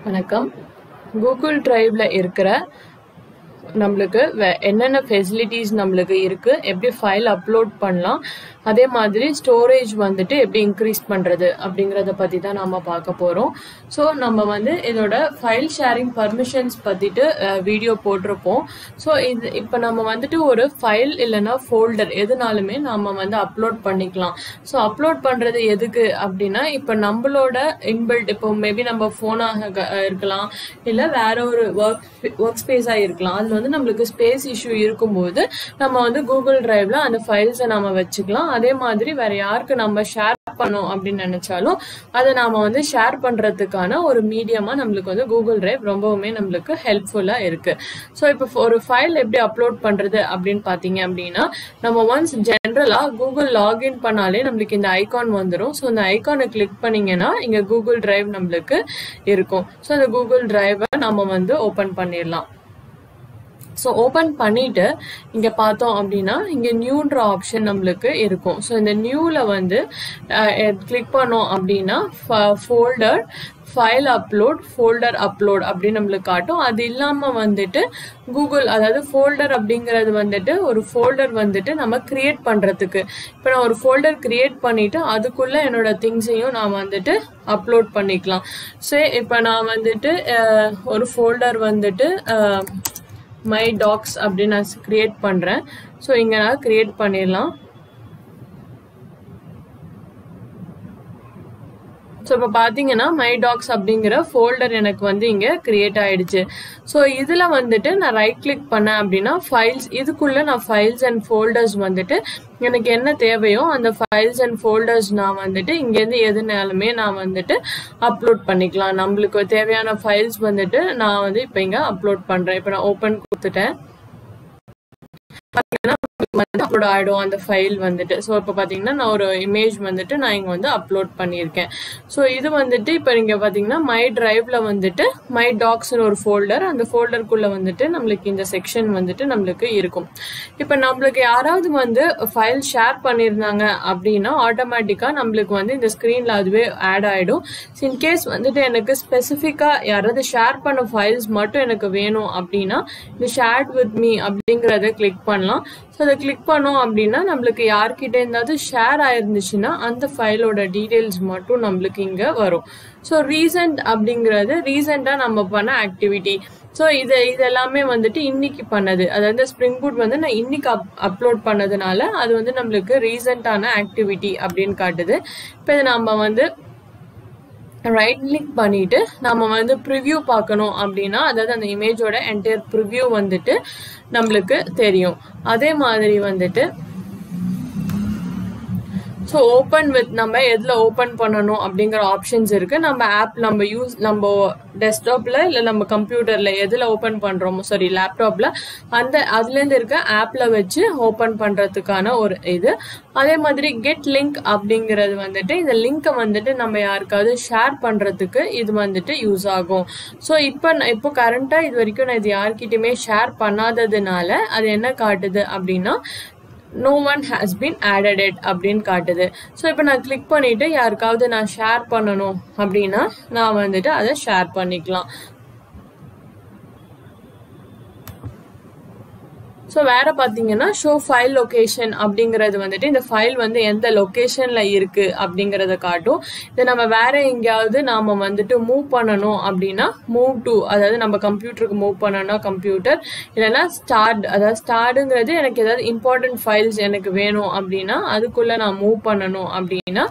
வணக்கம். கூகுள் டிரைவ்ல இருக்கிற நம்மளுக்கு என்னென்ன ஃபெசிலிட்டிஸ் நம்மளுக்கு இருக்கு, எப்படி ஃபைல் அப்லோட் பண்ணலாம், அதே மாதிரி ஸ்டோரேஜ் வந்துட்டு எப்படி இன்க்ரீஸ் பண்றது அப்படிங்கறத பத்தி தான் நாம பார்க்க போறோம். ஸோ நம்ம வந்து இதோட ஃபைல் ஷேரிங் பர்மிஷன்ஸ் பத்திட்டு வீடியோ போட்டிருப்போம். ஸோ இப்போ நம்ம வந்துட்டு ஒரு ஃபைல் இல்லைன்னா ஃபோல்டர் எதுனாலுமே நம்ம வந்து அப்லோட் பண்ணிக்கலாம். ஸோ அப்லோட் பண்றது எதுக்கு அப்படின்னா, இப்போ நம்மளோட இன்பில்ட், இப்போ மேபி நம்ம போனாக இருக்கலாம், இல்லை வேற ஒரு ஒர்க் ஸ்பேஸா இருக்கலாம். அதுல வந்து நம்மளுக்கு ஸ்பேஸ் இஷ்யூ இருக்கும்போது நம்ம வந்து கூகுள் டிரைவ்ல அந்த ஃபைல்ஸை நம்ம வச்சுக்கலாம். அதே மாதிரி வேற யாருக்கு நம்ம ஷேர் பண்ணோம் அப்படின்னு நினைச்சாலும் அதை நாம வந்து ஷேர் பண்றதுக்கான ஒரு மீடியமா நம்மளுக்கு வந்து கூகுள் டிரைவ் ரொம்பவுமே நம்மளுக்கு ஹெல்ப்ஃபுல்லா இருக்கு. ஸோ இப்போ ஒரு ஃபைல் எப்படி அப்லோட் பண்றது அப்படின்னு பாத்தீங்க அப்படின்னா, நம்ம ஒன்ஸ் ஜென்ரலா கூகுள் லாகின் பண்ணாலே நம்மளுக்கு இந்த ஐகான் வந்துடும். ஸோ இந்த ஐகானை கிளிக் பண்ணீங்கன்னா இங்க கூகுள் டிரைவ் நம்மளுக்கு இருக்கும். ஸோ அந்த கூகுள் டிரைவை நம்ம வந்து ஓபன் பண்ணிடலாம். ஸோ ஓப்பன் பண்ணிட்டு இங்க பார்த்தோம் அப்படின்னா இங்க நியூன்ற ஆப்ஷன் நம்மளுக்கு இருக்கும். ஸோ இந்த நியூல வந்து கிளிக் பண்ணோம் அப்படின்னா folder, file upload, folder upload அப்படின்னு நம்மளுக்கு காட்டும். அது இல்லாம வந்துட்டு கூகுள், அதாவது ஃபோல்டர் அப்படிங்கிறது வந்துட்டு ஒரு ஃபோல்டர் வந்துட்டு நம்ம கிரியேட் பண்றதுக்கு. இப்போ நான் ஒரு ஃபோல்டர் கிரியேட் பண்ணிட்டு அதுக்குள்ள என்னோட திங்ஸையும் நான் வந்துட்டு அப்லோட் பண்ணிக்கலாம். ஸோ இப்போ நான் வந்துட்டு ஒரு ஃபோல்டர் வந்துட்டு மை டாக்ஸ் அப்படின்னு நான் கிரியேட் பண்றேன். ஸோ இங்க நான் கிரியேட் பண்ணிடலாம். ஸோ இப்போ பார்த்தீங்கன்னா மை டாக்ஸ் அப்படிங்கிற ஃபோல்டர் எனக்கு வந்து இங்கே கிரியேட் ஆயிடுச்சு. ஸோ இதில் வந்துட்டு நான் ரைட் கிளிக் பண்ணேன் அப்படின்னா ஃபைல்ஸ், இதுக்குள்ள நான் ஃபைல்ஸ் அண்ட் ஃபோல்டர்ஸ் வந்துட்டு எனக்கு என்ன தேவையோ அந்த ஃபைல்ஸ் அண்ட் ஃபோல்டர்ஸ் நான் வந்துட்டு இங்கேருந்து எதுனாலுமே நான் வந்துட்டு அப்லோட் பண்ணிக்கலாம். நம்மளுக்கு தேவையான ஃபைல்ஸ் வந்துட்டு நான் வந்து இப்போ இங்கே அப்லோட் பண்ணுறேன். இப்போ நான் ஓப்பன் கொடுத்துட்டேன். அப்லோட் ஆயிடும் அந்த ஃபைல் வந்துட்டு. ஸோ இப்போ பார்த்தீங்கன்னா நான் ஒரு இமேஜ் வந்துட்டு நான் இங்கே வந்து அப்லோட் பண்ணியிருக்கேன். ஸோ இது வந்துட்டு இப்போ இங்கே பார்த்தீங்கன்னா மை டிரைவ்ல வந்துட்டு மை டாக்ஸ்னு ஒரு ஃபோல்டர், அந்த ஃபோல்டருக்குள்ள வந்துட்டு நம்மளுக்கு இந்த செக்ஷன் வந்துட்டு நம்மளுக்கு இருக்கும். இப்போ நம்மளுக்கு யாராவது வந்து ஃபைல் ஷேர் பண்ணியிருந்தாங்க அப்படின்னா ஆட்டோமேட்டிக்கா நம்மளுக்கு வந்து இந்த ஸ்கிரீன்ல அதுவே ஆட் ஆயிடும். இன்கேஸ் வந்துட்டு எனக்கு ஸ்பெசிஃபிக்கா யாராவது ஷேர் பண்ண ஃபைல்ஸ் மட்டும் எனக்கு வேணும் அப்படின்னா இந்த ஷேர் வித் மீ அப்படிங்கறத கிளிக் பண்ணலாம். ஸோ அதை கிளிக் பண்ணோம் அப்படின்னா நம்மளுக்கு யார்கிட்ட இருந்தாவது ஷேர் ஆயிருந்துச்சுன்னா அந்த ஃபைலோட டீடைல்ஸ் மட்டும் நம்மளுக்கு இங்க வரும். ஸோ ரீசன்ட் அப்படிங்கிறது ரீசெண்டா நம்ம பண்ண ஆக்டிவிட்டி. ஸோ இது எல்லாமே வந்துட்டு இன்னைக்கு பண்ணது, அதாவது ஸ்ப்ரிங் பூட் வந்து நான் இன்னைக்கு அப்லோட் பண்ணதுனால அது வந்து நம்மளுக்கு ரீசெண்டான ஆக்டிவிட்டி அப்படின்னு காட்டுது. இப்போ இதை நம்ம வந்து ரைட் கிளிக் பண்ணிட்டு நம்ம வந்து ப்ரிவ்யூ பார்க்கணும் அப்படின்னா, அதாவது அந்த இமேஜோட என்டையர் ப்ரிவ்யூ வந்துட்டு நம்மளுக்கு தெரியும். அதே மாதிரி வந்துட்டு ஸோ ஓப்பன் வித், நம்ம எதுல ஓப்பன் பண்ணணும் அப்படிங்கிற ஆப்ஷன்ஸ் இருக்கு. நம்ம ஆப் நம்ம டெஸ்க்டாப்ல இல்ல நம்ம கம்ப்யூட்டர்ல எதுல ஓப்பன் பண்றோமோ, சாரி லேப்டாப்ல, அதுல இருந்து இருக்க ஆப்ல வச்சு ஓப்பன் பண்றதுக்கான ஒரு இது. அதே மாதிரி கெட் லிங்க் அப்படிங்கிறது வந்துட்டு இந்த லிங்கை வந்துட்டு நம்ம யாருக்காவது ஷேர் பண்றதுக்கு இது வந்துட்டு யூஸ் ஆகும். ஸோ இப்போ கரண்டா இது வரைக்கும் நான் இது யார்கிட்டயுமே ஷேர் பண்ணாததுனால அது என்ன காட்டுது அப்படின்னா no one has been added it அப்படின்னு காட்டுது. ஸோ இப்போ நான் கிளிக் பண்ணிட்டு யாருக்காவது நான் ஷேர் பண்ணணும் அப்படின்னா நான் வந்துட்டு அதை ஷேர் பண்ணிக்கலாம். ஸோ வேற பார்த்தீங்கன்னா ஷோ ஃபைல் லொகேஷன் அப்படிங்கிறது வந்துட்டு இந்த ஃபைல் வந்து எந்த லொகேஷன்ல இருக்கு அப்படிங்கறத காட்டும். இதை நம்ம வேற எங்கேயாவது நாம வந்துட்டு மூவ் பண்ணணும் அப்படின்னா மூவ் டு, அதாவது நம்ம கம்ப்யூட்டருக்கு மூவ் பண்ணணும்னா கம்ப்யூட்டர், இல்லைன்னா ஸ்டார்ட், அதாவது ஸ்டார்டுங்கிறது எனக்கு ஏதாவது இம்பார்ட்டன்ட் ஃபைல்ஸ் எனக்கு வேணும் அப்படின்னா அதுக்குள்ள நான் மூவ் பண்ணணும் அப்படின்னா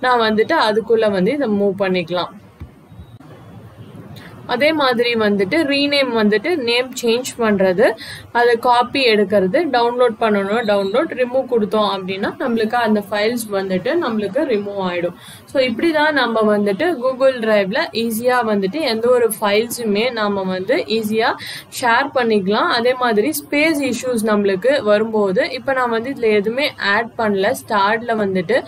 நான் வந்துட்டு அதுக்குள்ள வந்து இதை மூவ் பண்ணிக்கலாம். அதே மாதிரி வந்துட்டு ரீநேம் வந்துட்டு நேம் சேஞ்ச் பண்றது, அதை காப்பி எடுக்கிறது, டவுன்லோட் பண்ணணும் டவுன்லோட், ரிமூவ் கொடுத்தோம் அப்படின்னா நம்மளுக்கு அந்த ஃபைல்ஸ் வந்துட்டு நம்மளுக்கு ரிமூவ் ஆயிடும். ஸோ இப்படிதான் நம்ம வந்துட்டு கூகுள் டிரைவ்ல ஈஸியா வந்துட்டு எந்த ஒரு ஃபைல்ஸுமே நாம வந்து ஈஸியா ஷேர் பண்ணிக்கலாம். அதே மாதிரி ஸ்பேஸ் இஷ்யூஸ் நம்மளுக்கு வரும்போது, இப்போ நான் வந்து இதுல எதுவுமே ஆட் பண்ணல ஸ்டார்ட்ல வந்துட்டு,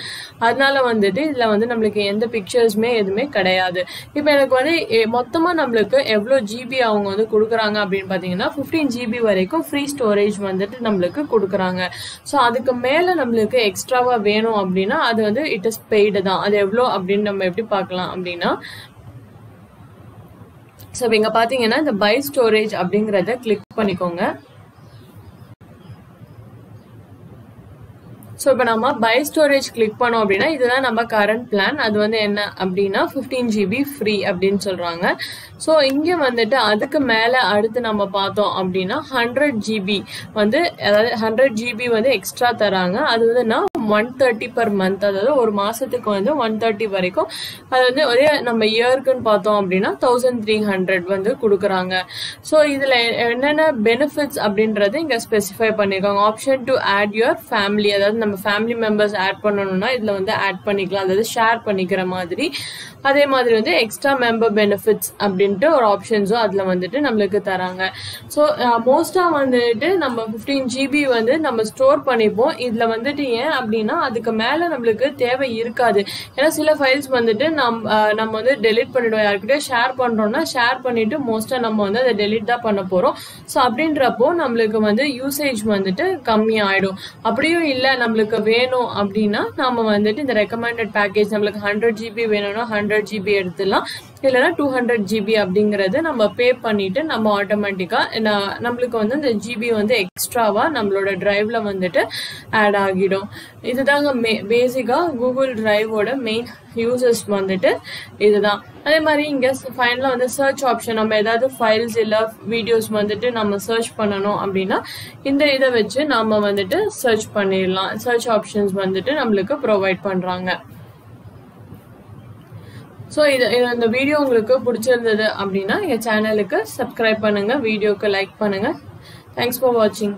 அதனால வந்துட்டு இதுல வந்து நம்மளுக்கு எந்த பிக்சர்ஸுமே எதுவுமே கிடையாது. இப்போ எனக்கு வந்து மொத்தமா நம்மளுக்கு எவ்வளோ ஜிபி அவங்க வந்து கொடுக்குறாங்க அப்படின்னு பார்த்தீங்கன்னா 15 GB வரைக்கும் ஃப்ரீ ஸ்டோரேஜ் வந்துட்டு நம்மளுக்கு கொடுக்குறாங்க. ஸோ அதுக்கு மேலே நம்மளுக்கு எக்ஸ்ட்ராவா வேணும் அப்படின்னா அது வந்து இட் இஸ் பெய்டு தான். அது எவ்வளோ அப்படின்னு நம்ம எப்படி பார்க்கலாம் அப்படின்னா, ஸோ இங்கே பார்த்தீங்கன்னா இந்த பை ஸ்டோரேஜ் அப்படிங்கிறத கிளிக் பண்ணிக்கோங்க. ஸோ இப்போ நம்ம பை ஸ்டோரேஜ் கிளிக் பண்ணோம் அப்படின்னா இதுதான் நம்ம கரண்ட் பிளான். அது வந்து என்ன அப்படின்னா 15 GB ஃப்ரீ அப்படின்னு சொல்கிறாங்க. ஸோ இங்கே வந்துட்டு அதுக்கு மேலே அடுத்து நம்ம பார்த்தோம் அப்படின்னா 100 GB வந்து, அதாவது 100 GB வந்து எக்ஸ்ட்ரா தராங்க. அது வந்து நான் 130 per month, அதாவது ஒரு மாதத்துக்கு வந்து 130 வரைக்கும். அது வந்து ஒரே நம்ம இயர்க்குன்னு பார்த்தோம் அப்படின்னா 1300 வந்து கொடுக்குறாங்க. ஸோ இதில் என்னென்ன பெனிஃபிட்ஸ் அப்படின்றது இங்கே ஸ்பெசிஃபை பண்ணியிருக்காங்க. Option to add your family, அதாவது நம்ம ஃபேமிலி மெம்பர்ஸ் ஆட் பண்ணணும்னா இதில் வந்து ஆட் பண்ணிக்கலாம், அதாவது ஷேர் பண்ணிக்கிற மாதிரி. அதே மாதிரி வந்து எக்ஸ்ட்ரா மெம்பர் பெனிஃபிட்ஸ் அப்படின்ட்டு ஒரு ஆப்ஷன்ஸும் அதில் வந்துட்டு நம்மளுக்கு தராங்க. ஸோ மோஸ்ட்டாக வந்துட்டு நம்ம 15 GB வந்து நம்ம ஸ்டோர் பண்ணிப்போம். இதில் வந்துட்டு ஏன் அப்படின்னா அதுக்கு மேலே நம்மளுக்கு தேவை இருக்காது. ஏன்னா சில ஃபைல்ஸ் வந்துட்டு நம்ம வந்து டெலிட் பண்ணிடுவோம். யாருக்கிட்டே ஷேர் பண்ணுறோம்னா ஷேர் பண்ணிட்டு மோஸ்ட்டாக நம்ம வந்து அதை டெலிட் தான் பண்ண போகிறோம். ஸோ அப்படின்றப்போ நம்மளுக்கு வந்து யூசேஜ் வந்துட்டு கம்மியாயிடும். அப்படியும் இல்லை நம்மளுக்கு வேணும் அப்படின்னா நம்ம வந்துட்டு இந்த ரெக்கமெண்டட் பேக்கேஜ் நம்மளுக்கு 100 GB வேணும்னா 100 GB எடுத்துடலாம். இல்லைன்னா 200 GB அப்படிங்கிறது நம்ம பே பண்ணிட்டு நம்ம ஆட்டோமேட்டிக்காக நம்மளுக்கு வந்து இந்த ஜிபி வந்து எக்ஸ்ட்ராவா நம்மளோட டிரைவ்ல வந்துட்டு ஆட் ஆகிடும். இதுதாங்க பேசிக்காக கூகுள் டிரைவோட மெயின் யூசஸ் வந்துட்டு இதுதான். அதே மாதிரி இங்கே ஃபைனலாக வந்து சர்ச் ஆப்ஷன், நம்ம ஏதாவது ஃபைல்ஸ் இல்லை வீடியோஸ் வந்துட்டு நம்ம சர்ச் பண்ணணும் அப்படின்னா இந்த இதை வச்சு நம்ம வந்துட்டு சர்ச் பண்ணிடலாம். சர்ச் ஆப்ஷன்ஸ் வந்துட்டு நம்மளுக்கு ப்ரொவைட் பண்ணுறாங்க. ஸோ இந்த வீடியோ உங்களுக்கு பிடிச்சிருந்தது அப்படின்னா எங்கள் சேனலுக்கு சப்ஸ்கிரைப் பண்ணுங்கள், வீடியோக்கு லைக் பண்ணுங்கள். தேங்க்ஸ் ஃபார் வாட்சிங்.